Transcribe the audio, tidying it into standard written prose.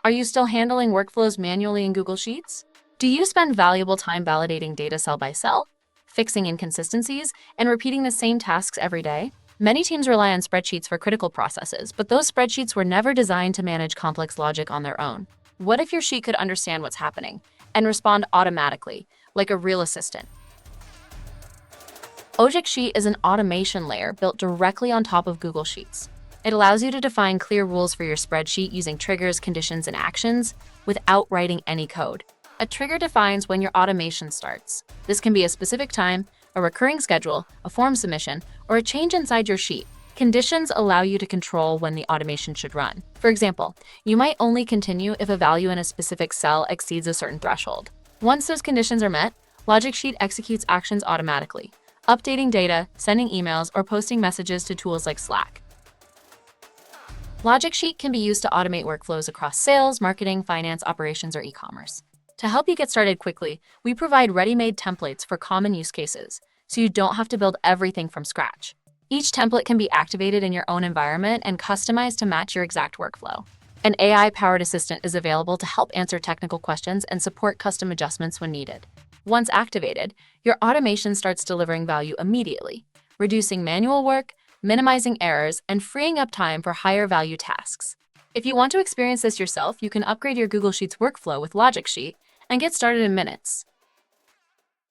Are you still handling workflows manually in Google Sheets? Do you spend valuable time validating data cell by cell, fixing inconsistencies, and repeating the same tasks every day? Many teams rely on spreadsheets for critical processes, but those spreadsheets were never designed to manage complex logic on their own. What if your sheet could understand what's happening and respond automatically, like a real assistant? Ojic Sheet is an automation layer built directly on top of Google Sheets. It allows you to define clear rules for your spreadsheet using triggers, conditions, and actions without writing any code. A trigger defines when your automation starts. This can be a specific time, a recurring schedule, a form submission, or a change inside your sheet. Conditions allow you to control when the automation should run. For example, you might only continue if a value in a specific cell exceeds a certain threshold. Once those conditions are met, Logic Sheet executes actions automatically, updating data, sending emails, or posting messages to tools like Slack. Logic Sheet can be used to automate workflows across sales, marketing, finance, operations, or e-commerce. To help you get started quickly, we provide ready-made templates for common use cases, so you don't have to build everything from scratch. Each template can be activated in your own environment and customized to match your exact workflow. An AI-powered assistant is available to help answer technical questions and support custom adjustments when needed. Once activated, your automation starts delivering value immediately, reducing manual work, minimizing errors, and freeing up time for higher value tasks. If you want to experience this yourself, you can upgrade your Google Sheets workflow with Logic Sheet and get started in minutes.